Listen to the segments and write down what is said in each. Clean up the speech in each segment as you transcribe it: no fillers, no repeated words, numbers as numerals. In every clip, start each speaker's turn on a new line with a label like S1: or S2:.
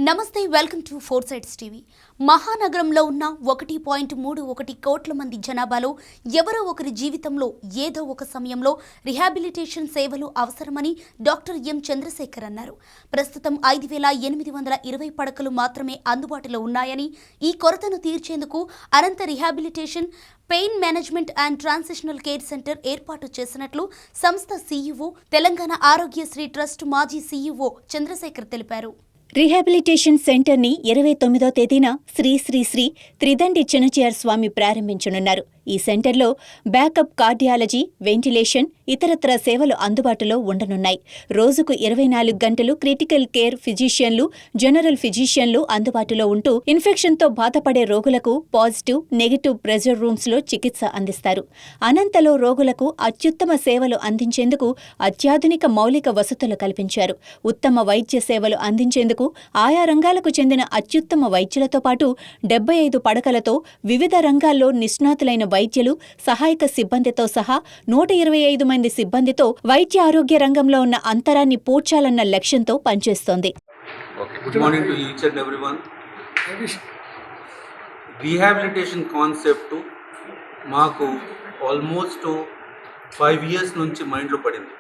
S1: నమస్తే, welcome to four sides TV. మహానగరంలో ఉన్న 1.31 కోట్ల మంది జనాభాలో ఎవరో ఒకరి జీవితంలో ఏదో ఒక సమయంలో రిహాబిలిటేషన్ సేవలు అవసరమని డాక్టర్ ఎం చంద్రశేఖర్ అన్నారు. ప్రస్తుతం 5,820 పడకలు మాత్రమే అందుబాటులో ఉన్నాయని, ఈ కొరతను తీర్చేందుకు Ananta rehabilitation pain management and transitional care centre ఏర్పాటు చేసినట్లు సంస్థ సీఈఓ, తెలంగాణ ఆరోగ్యశ్రీ ట్రస్ట్ మాజీ సీఈఓ చంద్రశేఖర్ తెలిపారు.
S2: రీహాబిలిటేషన్ సెంటర్ని 29వ తేదీన శ్రీ శ్రీ శ్రీ త్రిదండి చిన్నచీయర్ స్వామి ప్రారంభించనున్నారు. ఈ సెంటర్లో బ్యాకప్ కార్డియాలజీ, వెంటిలేషన్, ఇతరత్ర సేవలు అందుబాటులో ఉండనున్నాయి. రోజుకు 24 గంటలు క్రిటికల్ కేర్ ఫిజిషియన్లు, జనరల్ ఫిజిషియన్లు అందుబాటులో ఉంటూ ఇన్ఫెక్షన్తో బాధపడే రోగులకు పాజిటివ్, నెగిటివ్ ప్రెజర్ రూమ్స్లో చికిత్స అందిస్తారు. అనంతలో రోగులకు అత్యుత్తమ సేవలు అందించేందుకు అత్యాధునిక మౌలిక వసతులు కల్పించారు. ఉత్తమ వైద్య సేవలు అందించేందుకు ఆయా రంగాలకు చెందిన అత్యుత్తమ వైద్యులతో పాటు 75 పడకలతో వివిధ రంగాల్లో నిష్ణాతులైన వైద్యులు, సహాయక సిబ్బందితో సహా 125 మంది సిబ్బందితో వైద్య ఆరోగ్య రంగంలో ఉన్న అంతరాన్ని పూడ్చాలన్న లక్ష్యంతో పనిచేస్తోంది.
S3: Good morning to each and everyone. Rehabilitation concept మాకు ఆల్మోస్ట్ 5 years నుంచి మైండ్లో పడింది.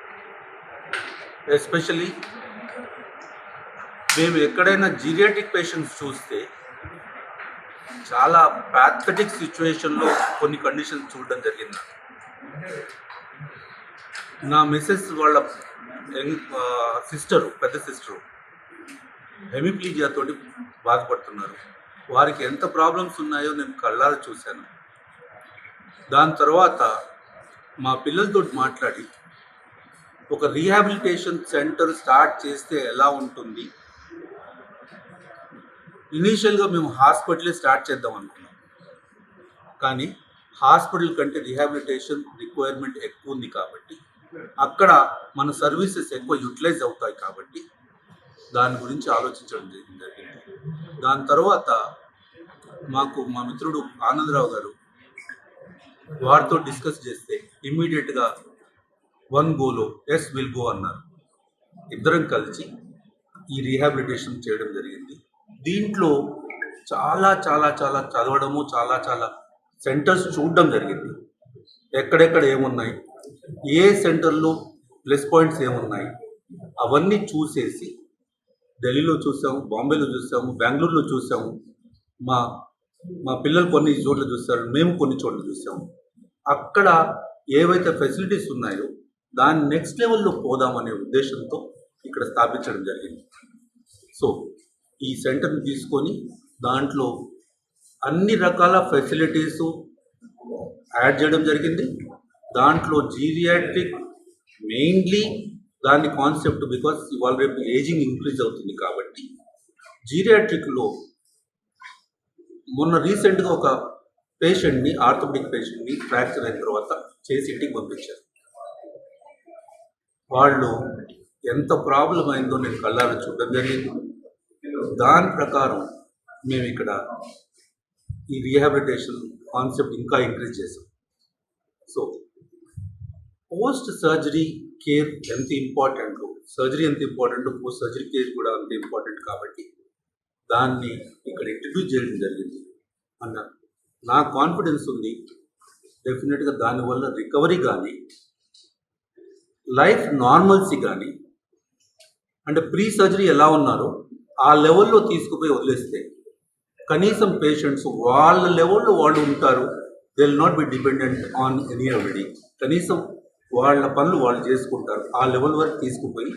S3: ఎస్పెషలీ మేము ఎక్కడైనా జీరియాట్రిక్ పేషెంట్స్ చూస్తే చాలా ప్యాథటిక్ సిచ్యువేషన్లో కొన్ని కండిషన్స్ చూడడం జరిగింది. నా మిస్సెస్ వాళ్ళ పెద్ద సిస్టరు హెమిప్లీజియాతో బాధపడుతున్నారు. వారికి ఎంత ప్రాబ్లమ్స్ ఉన్నాయో నేను కళ్ళారా చూశాను. దాని తర్వాత మా పిల్లలతో మాట్లాడి ఒక రీహాబిలిటేషన్ సెంటర్ స్టార్ట్ చేస్తే ఎలా ఉంటుంది, ఇనీషియల్గా మేము హాస్పిటలే స్టార్ట్ చేద్దాం అనుకున్నాం. కానీ హాస్పిటల్ కంటే రీహాబిలిటేషన్ రిక్వైర్మెంట్ ఎక్కువ ఉంది కాబట్టి, అక్కడ మన సర్వీసెస్ ఎక్కువ యూటిలైజ్ అవుతాయి కాబట్టి దాని గురించి ఆలోచించడం జరిగింది. దాని తర్వాత మాకు మా మిత్రుడు ఆనందరావు గారు వారితో డిస్కస్ చేస్తే ఇమ్మీడియట్గా వన్ గోలో ఎస్ విల్ గో అన్నారు. ఇద్దరం కలిసి ఈ రీహాబిలిటేషన్ చేయడం జరిగింది. దీంట్లో చాలా చాలా చాలా చదవడము, చాలా చాలా సెంటర్స్ చూడడం జరిగింది. ఎక్కడెక్కడ ఏమున్నాయి, ఏ సెంటర్లో ప్లస్ పాయింట్స్ ఏమున్నాయి అవన్నీ చూసేసి ఢిల్లీలో చూసాము, బాంబేలో చూసాము, బెంగళూరులో చూసాము. మా మా పిల్లలు కొన్ని చోట్ల చూస్తారు, మేము కొన్ని చోట్ల చూసాము. అక్కడ ఏవైతే ఫెసిలిటీస్ ఉన్నాయో దాన్ని నెక్స్ట్ లెవెల్లో పోదామనే ఉద్దేశంతో ఇక్కడ స్థాపించడం జరిగింది. సో ఈ సెంటర్ని తీసుకొని దాంట్లో అన్ని రకాల ఫెసిలిటీస్ యాడ్ చేయడం జరిగింది. దాంట్లో జీరియాట్రిక్ మెయిన్లీ దాని కాన్సెప్ట్, బికాస్ ఇవాళ రేపు ఏజింగ్ ఇంక్రీజ్ అవుతుంది కాబట్టి జీరియాట్రిక్లో మొన్న రీసెంట్గా ఒక పేషెంట్ని, ఆర్థోపెడిక్ పేషెంట్ని ఫ్రాక్చర్ అయిన తర్వాత చేసి ఇంటికి పంపించారు. వాళ్ళు ఎంత ప్రాబ్లం అయిందో నేను కళ్ళారా చూడడం జరిగింది. దాని ప్రకారం మేము ఇక్కడ ఈ రీహాబిలిటేషన్ కాన్సెప్ట్ ఇంకా ఇంక్రీజ్ చేసాం. సో పోస్ట్ సర్జరీ కేర్ ఎంత ఇంపార్టెంటో, సర్జరీ ఎంత ఇంపార్టెంటో పోస్ట్ సర్జరీ కేర్ కూడా అంత ఇంపార్టెంట్ కాబట్టి దాన్ని ఇక్కడ ఇంట్రడ్యూస్ చేయడం జరిగింది అన్న నా కాన్ఫిడెన్స్ ఉంది. డెఫినెట్గా దానివల్ల రికవరీ కానీ, లైఫ్ నార్మల్సీ కానీ, అంటే ప్రీ సర్జరీ ఎలా ఉన్నారో ఆ లెవెల్లో తీసుకుపోయి వదిలేస్తే కనీసం పేషెంట్స్ వాళ్ళ లెవెల్లో వాళ్ళు ఉంటారు. They will not be dependent on anybody. కనీసం వాళ్ళ పనులు వాళ్ళు చేసుకుంటారు. ఆ లెవెల్ వరకు తీసుకుపోయి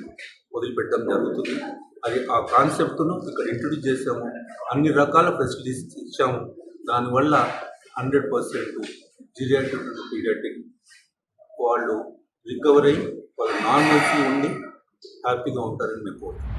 S3: వదిలిపెట్టడం జరుగుతుంది. అది ఆ కాన్సెప్ట్ను ఇక్కడ ఇంట్రడ్యూస్ చేసాము. అన్ని రకాల ఫెసిలిటీస్ ఇచ్చాము. దానివల్ల 100% జీరియాట్రిక్, పీడియాట్రిక్ వాళ్ళు రికవరీ అయ్యి వాళ్ళ నార్మల్సీ ఉండి హ్యాపీగా ఉంటారని మేము కోరుతున్నాం.